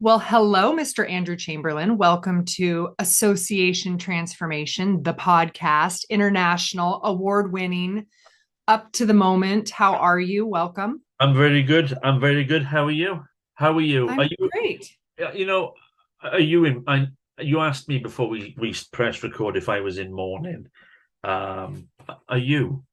Well, hello, Mr. Andrew Chamberlain. Welcome to Association Transformation, the podcast, international, award winning, up to the moment. How are you? Welcome. I'm very good. I'm very good. How are you? How are you? Are I'm you, great. you know, are you in? You asked me before we press record if I was in mourning. Are you?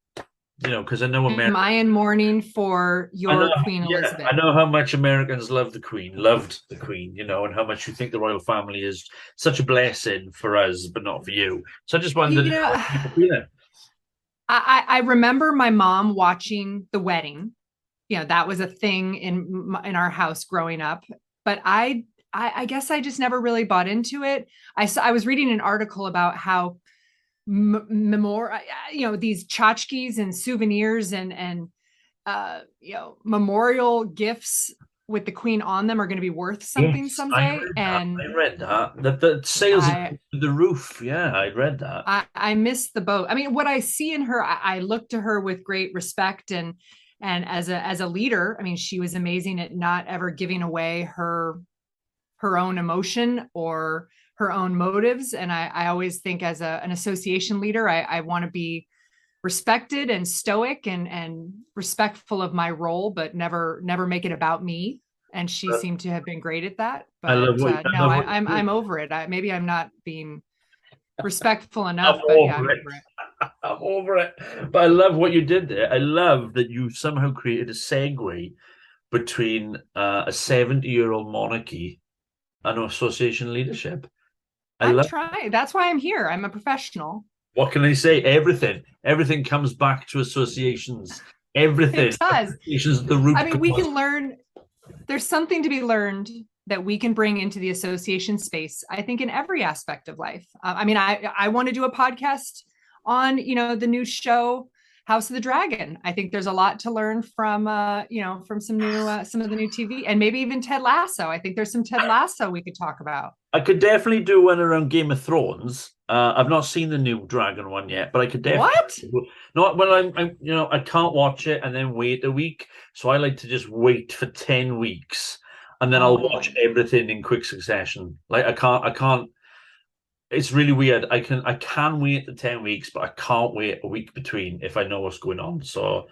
Because I know Am America. I in mourning for I know, your Queen yeah, Elizabeth? I know how much Americans love the Queen, loved the Queen, and how much you think the royal family is such a blessing for us, but not for you. So I just wondered You know, how you feel. I remember my mom watching the wedding. That was a thing in our house growing up. But I guess I just never really bought into it. I was reading an article about how these tchotchkes and souvenirs and memorial gifts with the queen on them are going to be worth something Yes, I someday. read that. And I read that. That the sales are I through the roof. Yeah, I read that. I missed the boat. I mean, what I see in her, I look to her with great respect and as a leader. I mean, she was amazing at not ever giving away her own emotion or her own motives. And I always think as an association leader, I want to be respected and stoic and respectful of my role, but never make it about me. And she Uh, seemed to have been great at that. I But love what I no, love what you I'm do. over it. Maybe I'm not being respectful I'm enough, but yeah, I'm over it. over it. I'm over it. But I love what you did there. I love that you somehow created a segue between a 70-year-old monarchy and association leadership. I I'm love. trying. That's why I'm here. I'm a professional. What can I say? Everything comes back to associations. Everything. It does. Associations are the I root mean, we cause. can learn. There's something to be learned that we can bring into the association space. I think in every aspect of life. I mean, I want to do a podcast on the new show House of the Dragon. I think there's a lot to learn from from some of the new TV and maybe even Ted Lasso. I think there's some Ted Lasso we could talk about. I could definitely do one around Game of Thrones. I've not seen the new Dragon one yet, but I could definitely. What? Not when I can't watch it and then wait a week. So I like to just wait for 10 weeks and then I'll watch Oh, everything in quick succession. Like I can't. It's really weird. I can wait the 10 weeks, but I can't wait a week between if I know what's going on. So,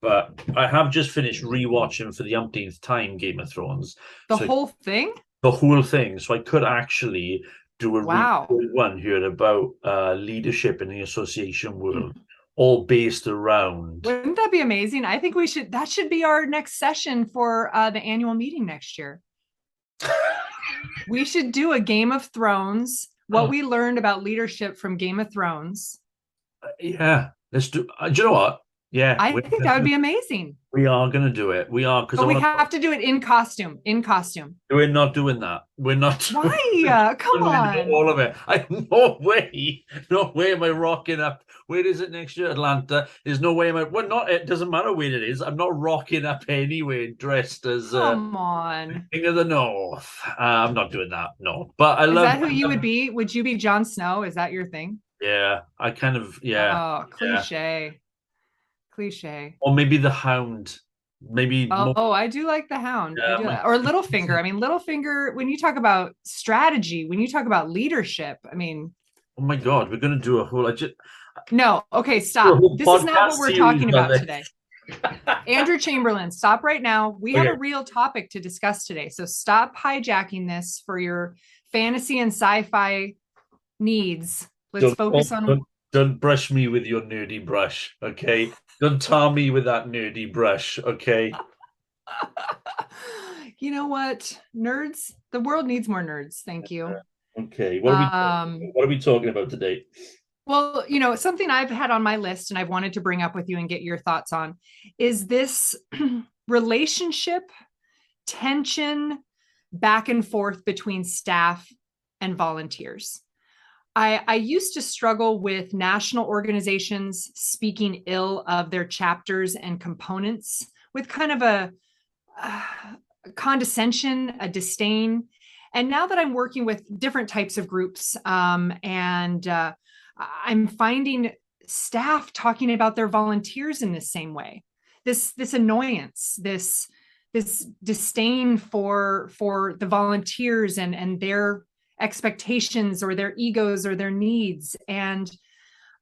but I have just finished rewatching for the umpteenth time Game of Thrones. the So whole thing? the whole thing. So I could actually do a Wow. recorded one here about leadership in the association world, all based around. Wouldn't that be amazing? I think that should be our next session for the annual meeting next year. We should do a Game of Thrones, what we learned about leadership from Game of Thrones. Yeah, let's do. Do you know what? Yeah, I think that would be amazing. we are going to do it. We are because I But we want to. have to do it in costume, in costume. We're not doing that. We're not doing. Why? Come on. All of it. No way. No way am I rocking up. Where is it next year? Atlanta. There's no way am I. Well, not. It doesn't matter where it is. I'm not rocking up anyway, dressed as Come on. King of the North. I'm not doing that. No, but I Is love. that who you would be? Would you be Jon Snow? Is that your thing? Yeah, I kind of. Yeah, Oh, yeah. cliche. Cliche. Or maybe the Hound. Maybe more. Oh, I do like the Hound. I Yeah, do. Or Littlefinger. I mean, Littlefinger, when you talk about strategy, when you talk about leadership, I mean, oh my God, we're gonna do a whole. I just no. Okay, do a stop. whole This is not podcast what we're series talking on about this. today. Andrew Chamberlain, stop right now. We have Okay. a real topic to discuss today. So stop hijacking this for your fantasy and sci-fi needs. Let's Don't, focus don't, on don't, don't brush me with your nerdy brush, okay? Don't tar me with that nerdy brush, okay? you know what? Nerds, the world needs more nerds. Thank you. Okay. Um, What are we talking about today? Well, something I've had on my list and I've wanted to bring up with you and get your thoughts on is this relationship tension back and forth between staff and volunteers. I used to struggle with national organizations speaking ill of their chapters and components with kind of a condescension, a disdain. And now that I'm working with different types of groups and I'm finding staff talking about their volunteers in the same way. This annoyance, this disdain for the volunteers and their expectations or their egos or their needs. And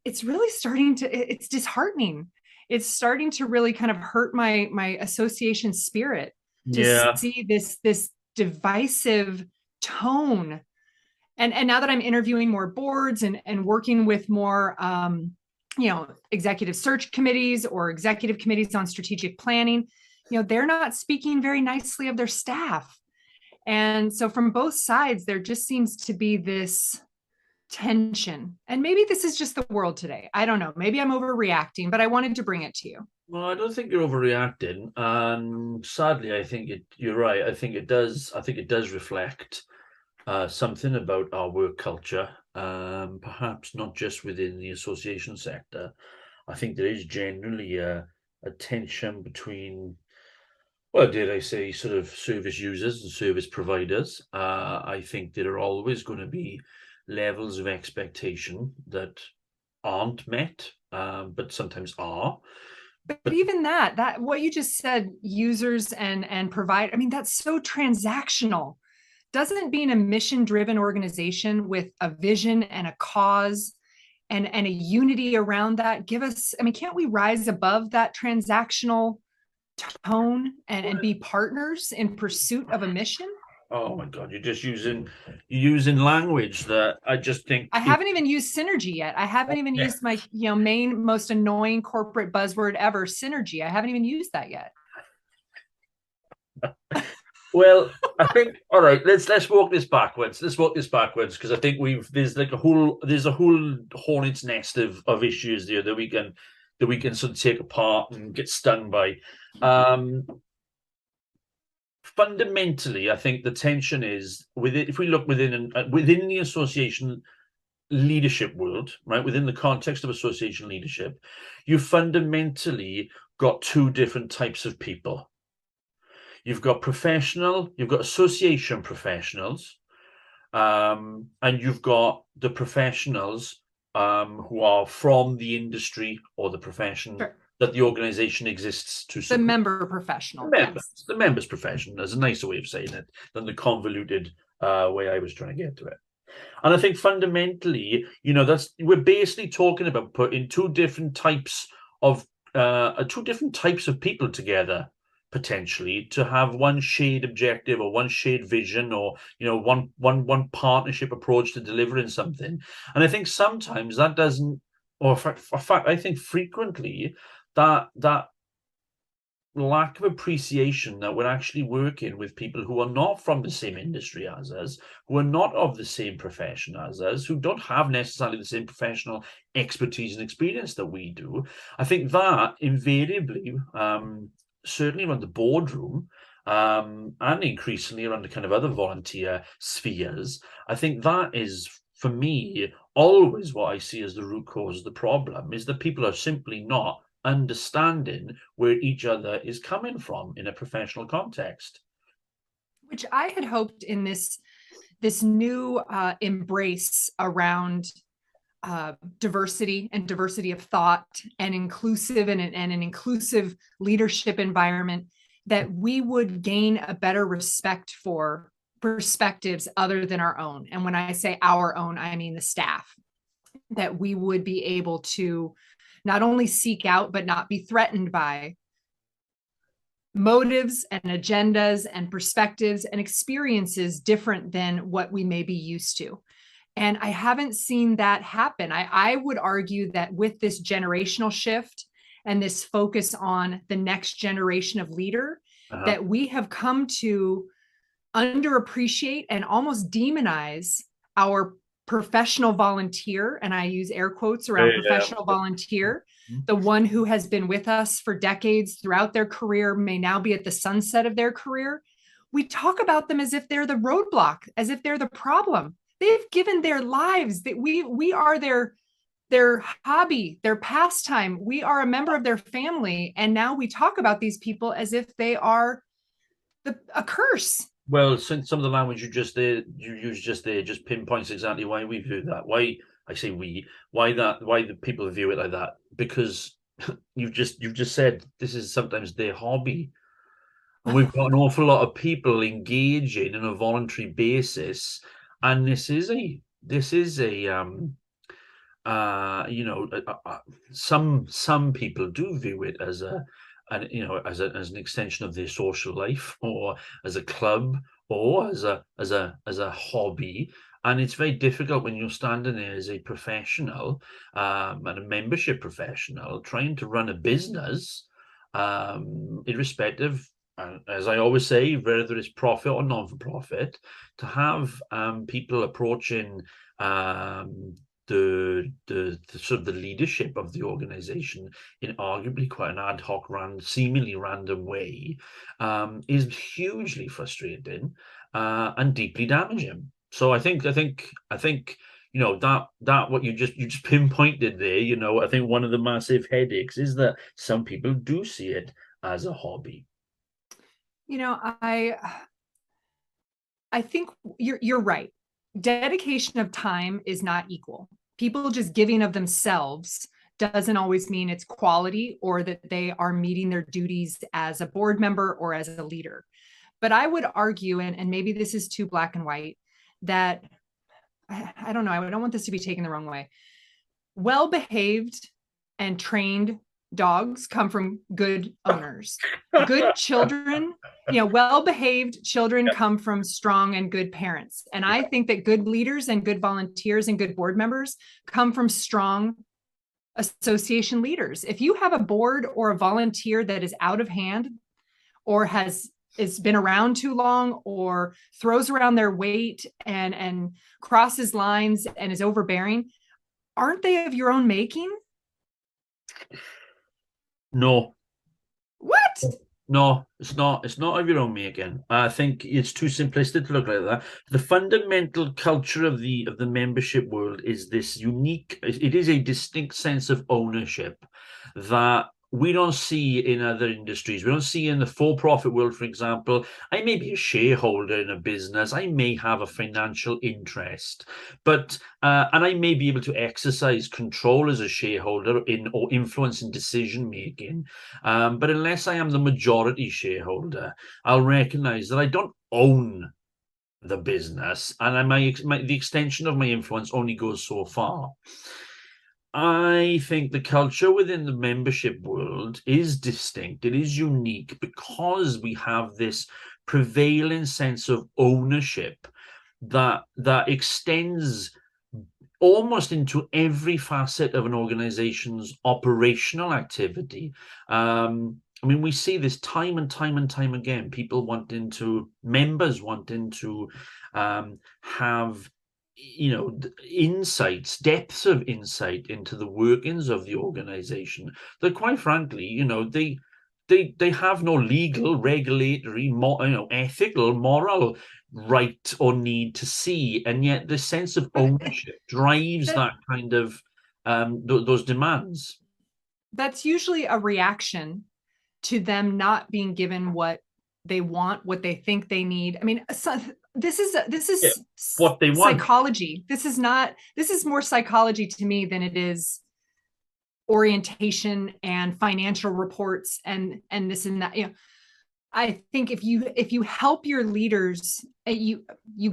it's really it's disheartening. It's starting to really kind of hurt my association spirit to Yeah. see this divisive tone. And now that I'm interviewing more boards and working with more executive search committees or executive committees on strategic planning, they're not speaking very nicely of their staff. And so from both sides, there just seems to be this tension. And maybe this is just the world today. I don't know. Maybe I'm overreacting, but I wanted to bring it to you. Well, I don't think you're overreacting, and sadly, I think you're right. I think it does. I think it does reflect something about our work culture, perhaps not just within the association sector. I think there is generally a tension between, well, dare I say, sort of service users and service providers. I think there are always going to be levels of expectation that aren't met, but sometimes are. But even that what you just said, users and provide, I mean, that's so transactional. Doesn't being a mission driven organization with a vision and a cause and a unity around that give us, I mean, can't we rise above that transactional tone and be partners in pursuit of a mission? Oh my God, you're using language that I just think I haven't even used synergy yet. I haven't even used my main most annoying corporate buzzword ever, synergy. I haven't even used that yet. Well, I think all right. Let's walk this backwards. Let's walk this backwards because I think there's a whole hornet's nest of issues there that we can sort of take apart and get stung by. Fundamentally, I think the tension is within. If we look within the association leadership world, right, within the context of association leadership, you fundamentally got two different types of people. You've got association professionals, and you've got the professionals who are from the industry or the profession that the organization exists to support. The member professional. The members profession is a nicer way of saying it than the convoluted way I was trying to get to it. And I think fundamentally, we're basically talking about putting two different types of people together, potentially, to have one shared objective or one shared vision or one partnership approach to delivering something. And I think sometimes that doesn't, or in fact I think frequently that lack of appreciation that we're actually working with people who are not from the same industry as us, who are not of the same profession as us, who don't have necessarily the same professional expertise and experience that we do. I think that invariably, certainly around the boardroom, and increasingly around the kind of other volunteer spheres, I think that is, for me, always what I see as the root cause of the problem, is that people are simply not understanding where each other is coming from in a professional context. Which I had hoped in this new embrace around diversity and diversity of thought and inclusive and an inclusive leadership environment, that we would gain a better respect for perspectives other than our own. And when I say our own, I mean the staff, that we would be able to not only seek out, but not be threatened by motives and agendas and perspectives and experiences different than what we may be used to. And I haven't seen that happen. I would argue that with this generational shift and this focus on the next generation of leader, that we have come to underappreciate and almost demonize our professional volunteer, and I use air quotes around professional volunteer, the one who has been with us for decades throughout their career, may now be at the sunset of their career. We talk about them as if they're the roadblock, as if they're the problem. They've given their lives, that we are their hobby, their pastime. We are a member of their family. And now we talk about these people as if they are a curse. Well, since some of the language you used just there just pinpoints exactly why we view that. Why I say why the people view it like that, because you've just said this is sometimes their hobby. and we've got an awful lot of people engaging on a voluntary basis, and this is a some people do view it as as an extension of their social life, or as a club, or as a hobby. And it's very difficult when you're standing there as a professional, and a membership professional trying to run a business, irrespective, as I always say, whether it's profit or non-for-profit, to have people approaching the sort of the leadership of the organization in arguably quite an ad hoc, seemingly random way, is hugely frustrating, and deeply damaging. So I think that what you just pinpointed there. I think one of the massive headaches is that some people do see it as a hobby. I think you're right. Dedication of time is not equal. People just giving of themselves doesn't always mean it's quality, or that they are meeting their duties as a board member or as a leader. But I would argue, and maybe this is too black and white, that I don't know, I don't want this to be taken the wrong way. Well-behaved and trained dogs come from good owners. Good children, well-behaved children come from strong and good parents. And I think that good leaders and good volunteers and good board members come from strong association leaders. If you have a board or a volunteer that is out of hand, or has been around too long, or throws around their weight and crosses lines and is overbearing, aren't they of your own making? No. What? No, it's not. It's not of your own making. I think it's too simplistic to look like that. The fundamental culture of the membership world is this unique. It is a distinct sense of ownership that we don't see in other industries. We don't see in the for-profit world, for example. I may be a shareholder in a business. I may have a financial interest, but and I may be able to exercise control as a shareholder or influence in decision making. But unless I am the majority shareholder, I'll recognize that I don't own the business, and the extension of my influence only goes so far. I think the culture within the membership world is distinct. It is unique because we have this prevailing sense of ownership that extends almost into every facet of an organization's operational activity. We see this time and time and time again. Members wanting to have insights, depths of insight into the workings of the organization that, quite frankly, they have no legal, regulatory, ethical, moral right or need to see, and yet the sense of ownership drives that kind of those demands. That's usually a reaction to them not being given what they want, what they think they need. This is what they want. Psychology. This is more psychology to me than it is orientation and financial reports and this and that. I think if you help your leaders, you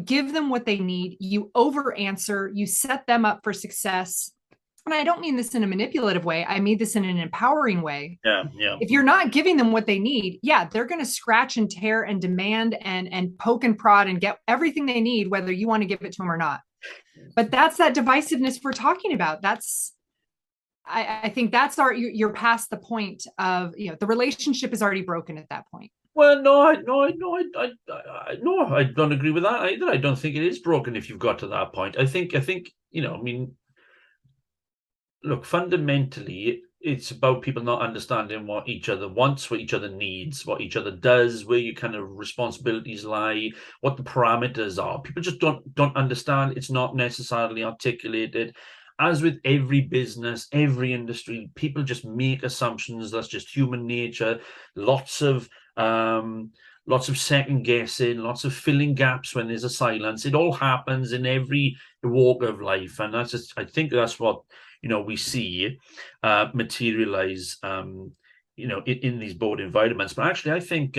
give them what they need, you over answer, you set them up for success. And I don't mean this in a manipulative way. I mean this in an empowering way. Yeah. If you're not giving them what they need, they're going to scratch and tear and demand and poke and prod and get everything they need, whether you want to give it to them or not. But that's that divisiveness we're talking about. I think that's you're past the point of, the relationship is already broken at that point. Well, no, I don't agree with that either. I don't think it is broken if you've got to that point. I think, look, fundamentally, it's about people not understanding what each other wants, what each other needs, what each other does, where your kind of responsibilities lie, what the parameters are. People just don't understand. It's not necessarily articulated. As with every business, every industry, people just make assumptions. That's just human nature. Lots of second guessing, lots of filling gaps when there's a silence. It all happens in every walk of life, and I think that's what we see materialize in these board environments. But actually, I think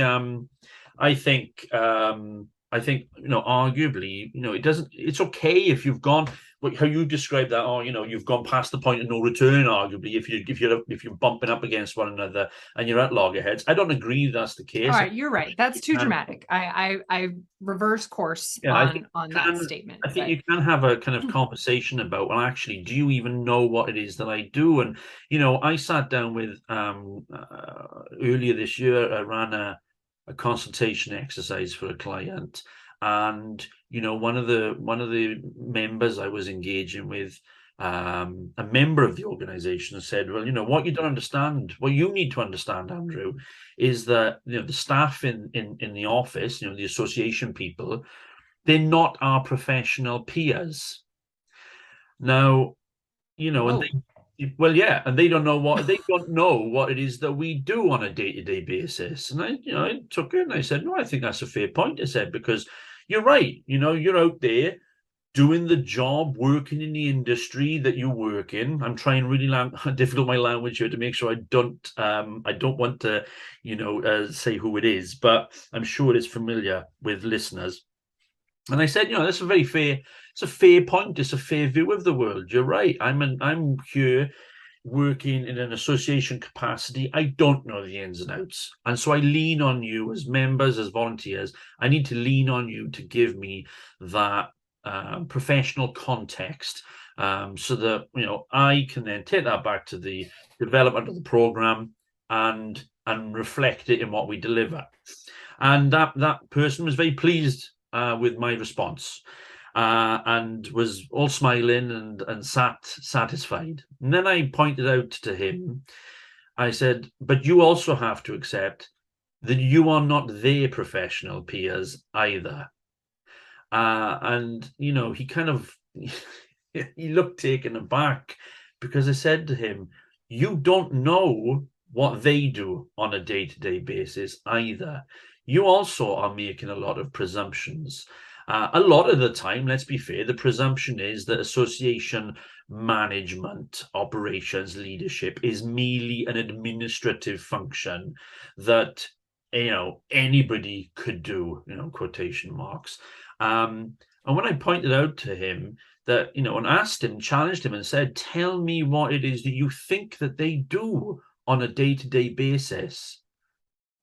arguably, it doesn't. It's okay if you've gone how you described that. Oh, you've gone past the point of no return. Arguably, if you're bumping up against one another and you're at loggerheads, I don't agree that's the case. All right, you're right. That's too dramatic. I reverse course on that statement. I think you can have a kind of conversation about, well, actually, do you even know what it is that I do? And I sat down with earlier this year. I ran a consultation exercise for a client, and one of the members I was engaging with, a member of the organization, said, well, what you don't understand, what you need to understand, Andrew, is that the staff in the office, the association people, they're not our professional peers. Now, and they don't know what it is that we do on a day-to-day basis. And I took it and I said, no, I think that's a fair point. I said, because you're right. You're out there doing the job, working in the industry that you work in. I'm trying really difficult my language here to make sure I don't want to, say who it is, but I'm sure it's familiar with listeners. And I said, that's a very fair. It's a fair point. It's a fair view of the world. You're right. I'm here working in an association capacity. I don't know the ins and outs, and so I lean on you as members, as volunteers. I need to lean on you to give me that professional context, so that I can then take that back to the development of the program and reflect it in what we deliver. And that person was very pleased with my response, and was all smiling and satisfied. And then I pointed out to him, I said, but you also have to accept that you are not their professional peers either. And he kind of he looked taken aback, because I said to him, you don't know what they do on a day-to-day basis either. You also are making a lot of presumptions. A lot of the time, let's be fair, the presumption is that association management, operations, leadership is merely an administrative function that anybody could do, quotation marks. And when I pointed out to him that, and asked him, challenged him and said, tell me what it is that you think that they do on a day-to-day basis,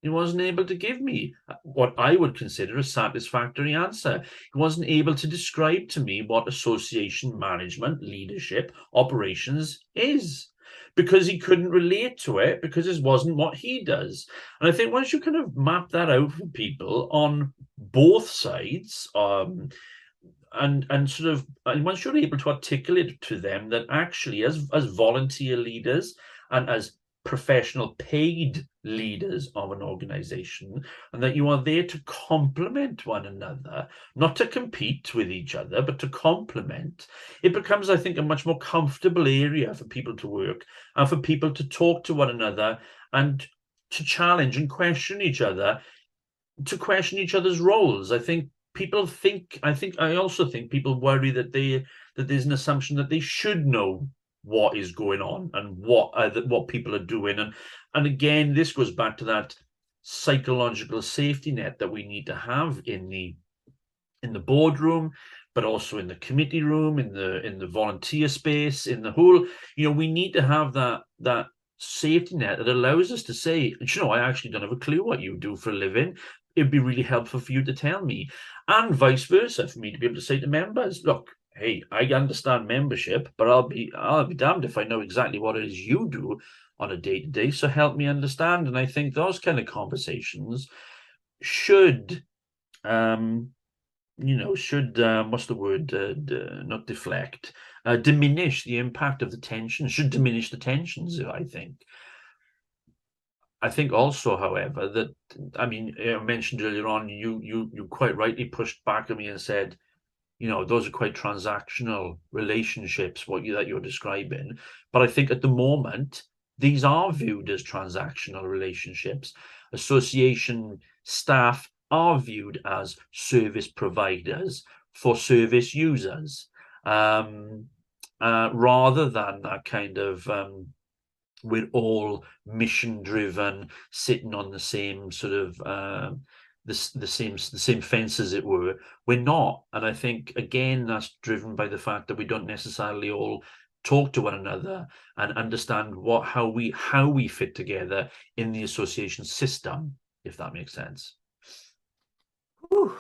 he wasn't able to give me what I would consider a satisfactory answer. He wasn't able to describe to me what association management, leadership, operations is, because he couldn't relate to it, because it wasn't what he does. And I think once you kind of map that out for people on both sides, and once you're able to articulate to them that actually as volunteer leaders and as professional paid leaders of an organization, and that you are there to complement one another, not to compete with each other, but to complement, it becomes, I think, a much more comfortable area for people to work and for people to talk to one another and to challenge and question each other, to question each other's roles. I also think people worry that there's an assumption that they should know what is going on and what people are doing, and again, this goes back to that psychological safety net that we need to have in the boardroom, but also in the committee room, in the volunteer space, in the whole. We need to have that safety net that allows us to say, I actually don't have a clue what you do for a living. It'd be really helpful for you to tell me, and vice versa, for me to be able to say to members, look, hey, I understand membership, but I'll be damned if I know exactly what it is you do on a day-to-day, so help me understand. And I think those kind of conversations should what's the word, not deflect, diminish the impact of the tension, should diminish the tensions, I think also, however, that, I mentioned earlier on, you quite rightly pushed back at me and said, those are quite transactional relationships, that you're describing. But I think at the moment, these are viewed as transactional relationships. Association staff are viewed as service providers for service users, rather than that kind of we're all mission driven, sitting on the same sort of the same fence, as it were. We're not, and I think again that's driven by the fact that we don't necessarily all talk to one another and understand how we fit together in the association system, if that makes sense. Whew,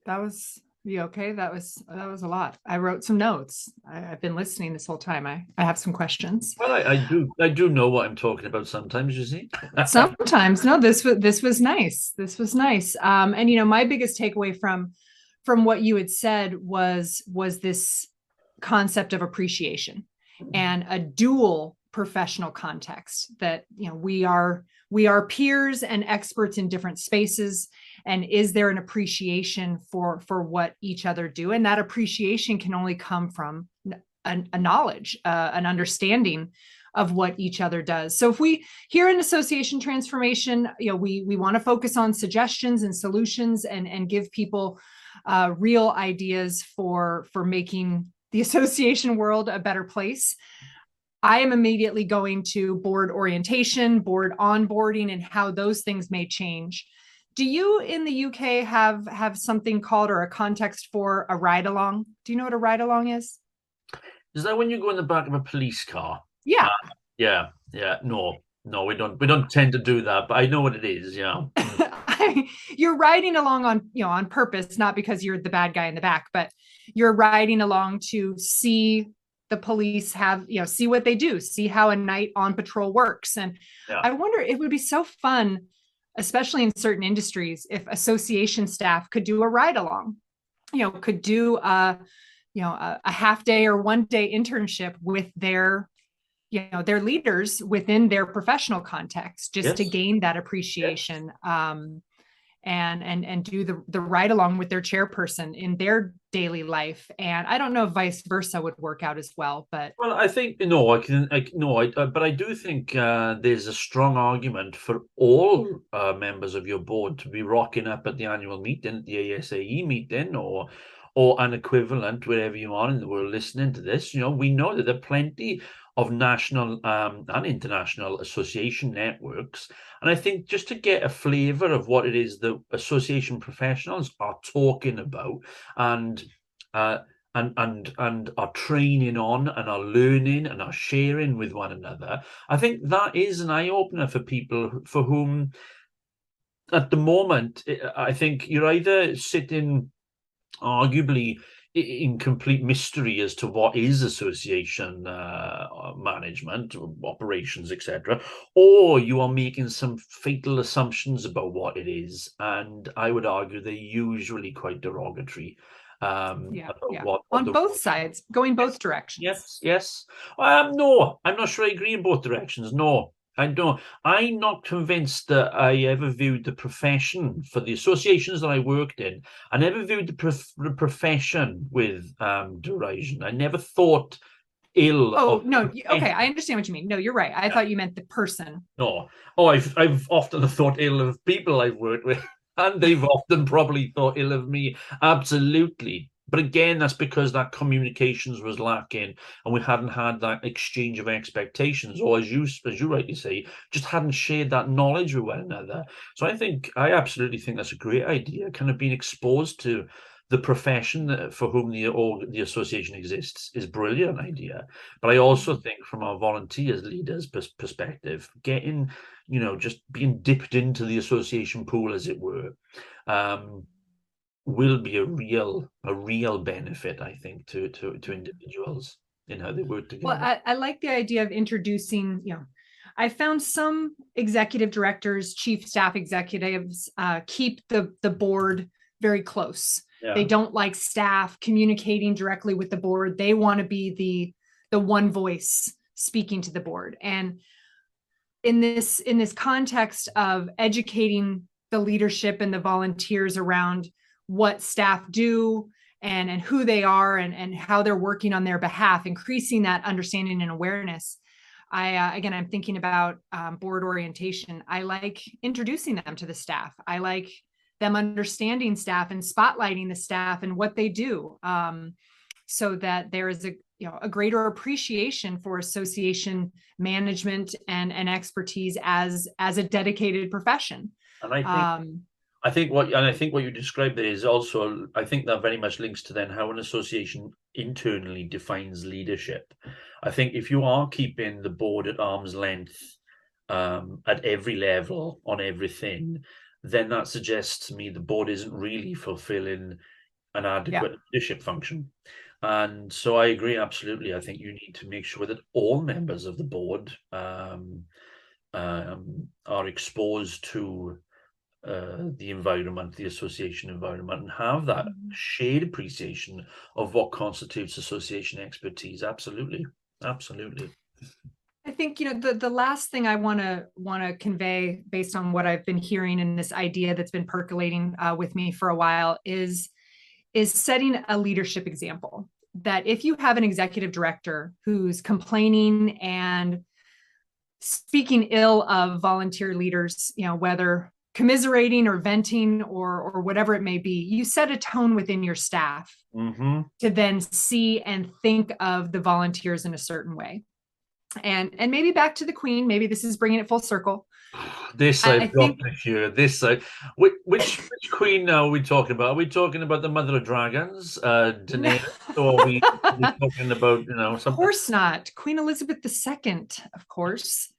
that was you okay? That was a lot. I wrote some notes. I've been listening this whole time. I have some questions. Well, I do know what I'm talking about sometimes, you see. Sometimes. No, this was nice. This was nice. And my biggest takeaway from what you had said was this concept of appreciation and a dual professional context, that we are peers and experts in different spaces, and is there an appreciation for what each other do, and that appreciation can only come from a knowledge, an understanding of what each other does. So if we here in Association Transformation, we want to focus on suggestions and solutions and give people real ideas for making the association world a better place. I am immediately going to board orientation, board onboarding, and how those things may change. Do you in the UK have something called, or a context for, a ride along? Do you know what a ride along is? Is that when you go in the back of a police car? Yeah. Yeah. No, we don't tend to do that, but I know what it is. Yeah. You're riding along on purpose, not because you're the bad guy in the back, but you're riding along to see the police see what they do, see how a night on patrol works. And yeah. I wonder, it would be so fun, especially in certain industries, if association staff could do a ride along, could do a half day or 1 day internship with their leaders within their professional context, just Yes. to gain that appreciation. Yes. And do the ride along with their chairperson in their daily life. And I don't know if vice versa would work out as well, but I think but I do think there's a strong argument for all members of your board to be rocking up at the annual meeting, the ASAE meeting, or an equivalent wherever you are in the world listening to this. We know that there are plenty of national and international association networks. And I think just to get a flavor of what it is that association professionals are talking about and are training on and are learning and are sharing with one another, I think that is an eye-opener for people for whom at the moment, I think you're either sitting arguably in complete mystery as to what is association management, operations, etc., or you are making some fatal assumptions about what it is, and I would argue they're usually quite derogatory. On both sides, going both directions. Yes. No, I'm not sure I agree in both directions. No, I don't. I'm not convinced that I ever viewed the profession, for the associations that I worked in, I never viewed the profession with derision. I never thought ill. Oh, no. Okay, I understand what you mean. No, you're right. I thought you meant the person. No. Oh, I've often thought ill of people I've worked with, and they've often probably thought ill of me. Absolutely. But again, that's because that communications was lacking, and we hadn't had that exchange of expectations, or as you rightly say, just hadn't shared that knowledge with one another. So I absolutely think that's a great idea. Kind of being exposed to the profession for whom the association exists is a brilliant idea. But I also think from our volunteers leaders perspective, getting, just being dipped into the association pool, as it were, will be a real benefit, I think, to individuals in how they work together. Well, I like the idea of introducing, I found some executive directors, chief staff executives, keep the board very close. Yeah. They don't like staff communicating directly with the board. They want to be the one voice speaking to the board. And in this context of educating the leadership and the volunteers around what staff do and who they are and how they're working on their behalf, increasing that understanding and awareness. I'm thinking about board orientation. I like introducing them to the staff. I like them understanding staff and spotlighting the staff and what they do, so that there is a greater appreciation for association management and expertise as a dedicated profession. And I think what you described there is also, I think that very much links to then how an association internally defines leadership. I think if you are keeping the board at arm's length at every level on everything, then that suggests to me the board isn't really fulfilling an adequate leadership function. And so I agree absolutely. I think you need to make sure that all members of the board are exposed to the environment, the association environment, and have that shared appreciation of what constitutes association expertise. Absolutely. I think the last thing I want to convey based on what I've been hearing and this idea that's been percolating with me for a while is setting a leadership example. That if you have an executive director who's complaining and speaking ill of volunteer leaders, whether commiserating or venting or whatever it may be, you set a tone within your staff to then see and think of the volunteers in a certain way. And maybe back to the Queen, maybe this is bringing it full circle. I've got to hear this. Which Queen now are we talking about? Are we talking about the Mother of Dragons, Daenerys, or are we talking about something? Of course not, Queen Elizabeth II, of course.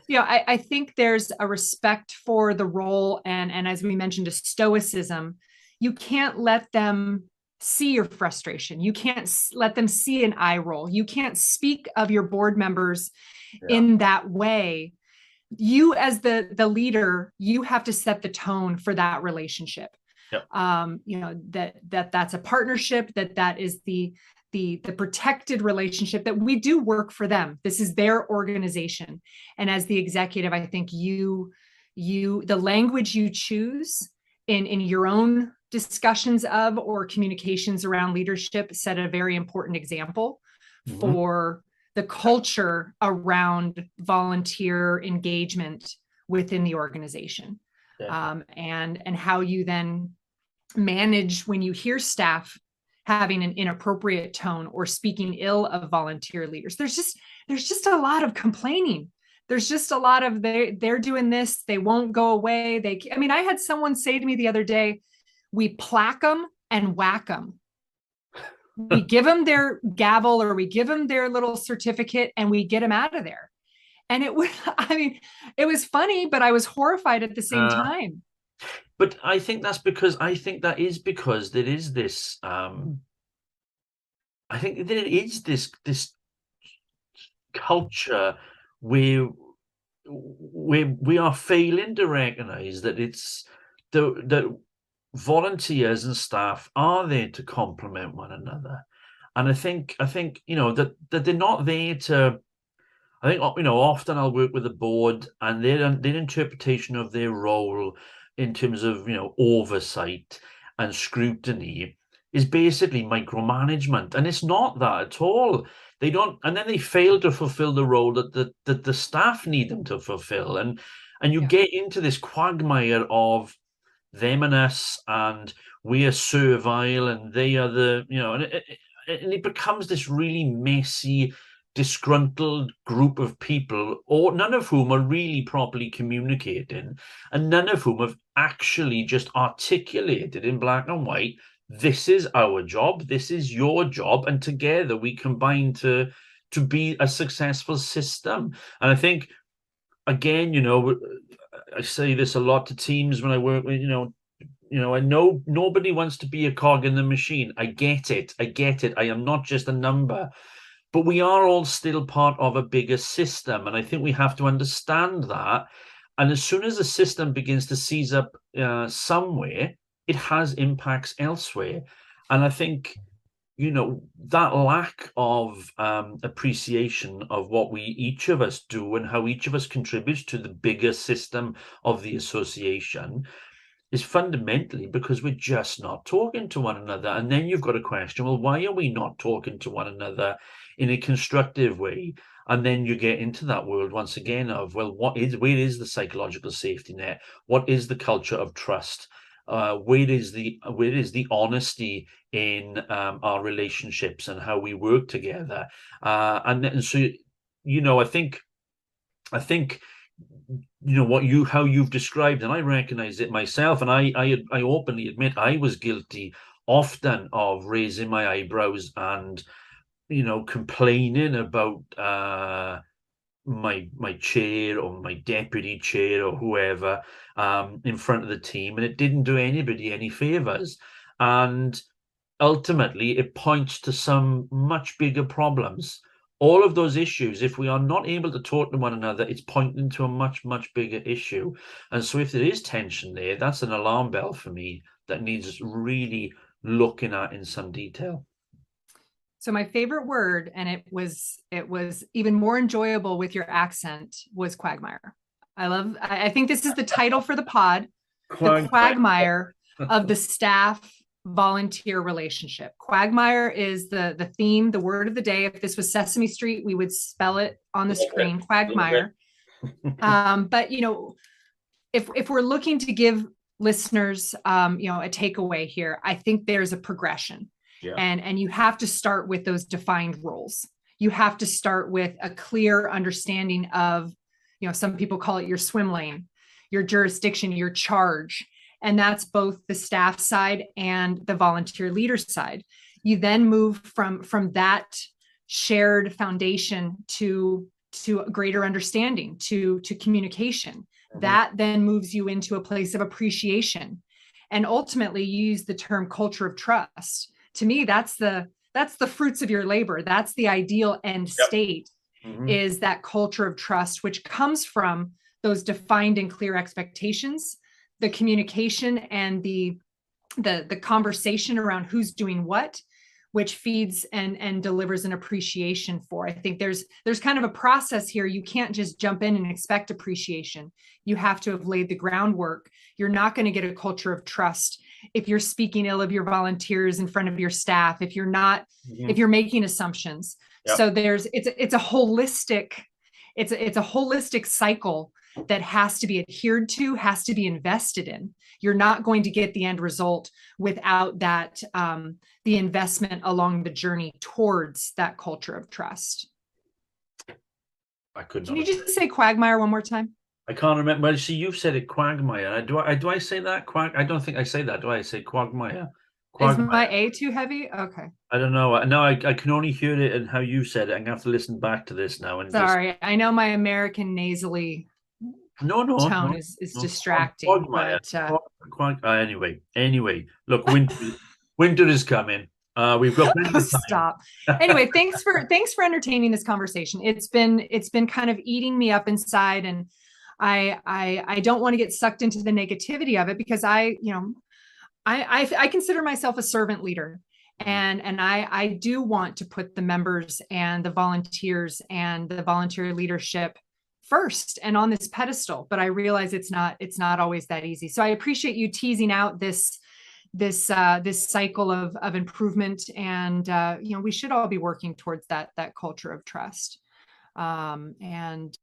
I think there's a respect for the role, and as we mentioned, a stoicism. You can't let them see your frustration. You can't let them see an eye roll. You can't speak of your board members in that way. You as the leader, you have to set the tone for that relationship. That's a partnership, that is the protected relationship, that we do work for them. This is their organization. And as the executive, I think the language you choose in your own discussions of or communications around leadership set a very important example for the culture around volunteer engagement within the organization. And how you then manage when you hear staff having an inappropriate tone or speaking ill of volunteer leaders. There's just a lot of complaining. There's just a lot of they're doing this, they won't go away. I had someone say to me the other day, we plaque them and whack them. We give them their gavel or we give them their little certificate and we get them out of there. And it was funny, but I was horrified at the same time. But I think that is because there is this. I think there is this culture where we are failing to recognise that it's that volunteers and staff are there to complement one another, and I think that they're not there to. I think often I'll work with the board and their interpretation of their role in terms of oversight and scrutiny is basically micromanagement, and it's not that at all. They don't, and then they fail to fulfill the role that the staff need them to fulfill, and you get into this quagmire of them and us, and we are servile, and they are and it becomes this really messy, disgruntled group of people, or none of whom are really properly communicating, and none of whom have actually just articulated in black and white, this is our job, this is your job, and together we combine to be a successful system. And I think, again, I say this a lot to teams when I work with, I know nobody wants to be a cog in the machine. I get it. I am not just a number. But we are all still part of a bigger system. And I think we have to understand that. And as soon as the system begins to seize up somewhere, it has impacts elsewhere. And I think, that lack of appreciation of what each of us do and how each of us contributes to the bigger system of the association is fundamentally because we're just not talking to one another. And then you've got a question, well, why are we not talking to one another in a constructive way? And then you get into that world once again of, well, where is the psychological safety net? What is the culture of trust? where is the honesty in our relationships and how we work together, and so I think how you've described, and I recognize it myself, and I openly admit I was guilty often of raising my eyebrows and complaining about my chair or my deputy chair or whoever in front of the team, and it didn't do anybody any favors. And ultimately, it points to some much bigger problems. All of those issues, if we are not able to talk to one another, it's pointing to a much, much bigger issue. And so if there is tension there, that's an alarm bell for me that needs really looking at in some detail. So my favorite word, and it was even more enjoyable with your accent, was quagmire. I think this is the title for the pod, the quagmire of the staff volunteer relationship. Quagmire is the theme, the word of the day. If this was Sesame Street, we would spell it on the screen, quagmire. But if we're looking to give listeners a takeaway here, I think there's a progression. Yeah. And you have to start with those defined roles. You have to start with a clear understanding of, some people call it your swim lane, your jurisdiction, your charge. And that's both the staff side and the volunteer leader side. You then move from that shared foundation to a greater understanding, to communication. Mm-hmm. That then moves you into a place of appreciation. And ultimately, you use the term culture of trust. To me, that's the fruits of your labor. That's the ideal end state, mm-hmm. is that culture of trust, which comes from those defined and clear expectations, the communication and the conversation around who's doing what, which feeds and delivers an appreciation for. I think there's kind of a process here. You can't just jump in and expect appreciation. You have to have laid the groundwork. You're not going to get a culture of trust if you're speaking ill of your volunteers in front of your staff, if you're not, mm-hmm. if you're making assumptions. Yep. So it's a holistic cycle that has to be adhered to, has to be invested in. You're not going to get the end result without that, the investment along the journey towards that culture of trust. Can you just say quagmire one more time? I can't remember. Well, see, you've said it, quagmire. Do I say that? I don't think I say that. Do I say quagmire? Is my A too heavy? Okay. I don't know. No, I can only hear it and how you said it. I'm gonna have to listen back to this now. And sorry, I know my American nasally tone is distracting. But anyway, look, winter is coming. We've got stop. Anyway, thanks for entertaining this conversation. It's been kind of eating me up inside, and I don't want to get sucked into the negativity of it, because I consider myself a servant leader, and I do want to put the members and the volunteers and the volunteer leadership first and on this pedestal, but I realize it's not always that easy. So I appreciate you teasing out this cycle of improvement, and we should all be working towards that culture of trust. And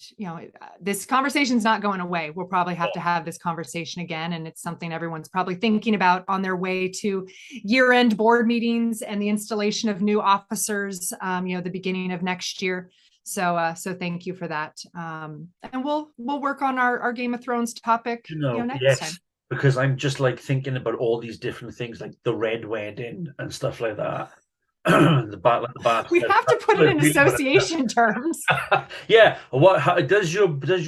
this conversation's not going away. We'll probably have to have this conversation again, and it's something everyone's probably thinking about on their way to year-end board meetings and the installation of new officers, the beginning of next year. So thank you for that. And we'll work on our Game of Thrones topic next time. Because I'm just like thinking about all these different things, like the red wedding and stuff like that. the bat. We have to put it in association terms. Yeah. How does your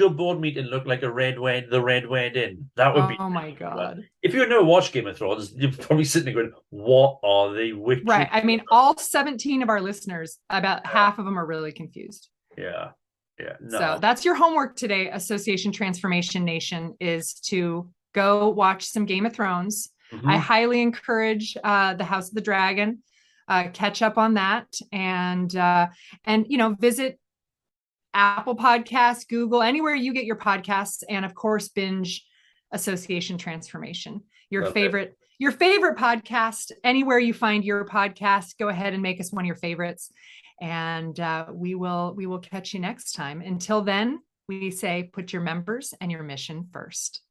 board meeting look like the red wedding? That would be. Oh my God! If you've never watched Game of Thrones, you're probably sitting there going, "What are they witches?" Right. I mean, all 17 of our listeners, about half of them are really confused. Yeah. Yeah. No. So that's your homework today, Association Transformation Nation, is to go watch some Game of Thrones. Mm-hmm. I highly encourage the House of the Dragon. Catch up on that, and visit Apple Podcasts, Google, anywhere you get your podcasts, and of course binge Association Transformation. Your favorite podcast, anywhere you find your podcast, go ahead and make us one of your favorites, and we will catch you next time. Until then, we say put your members and your mission first.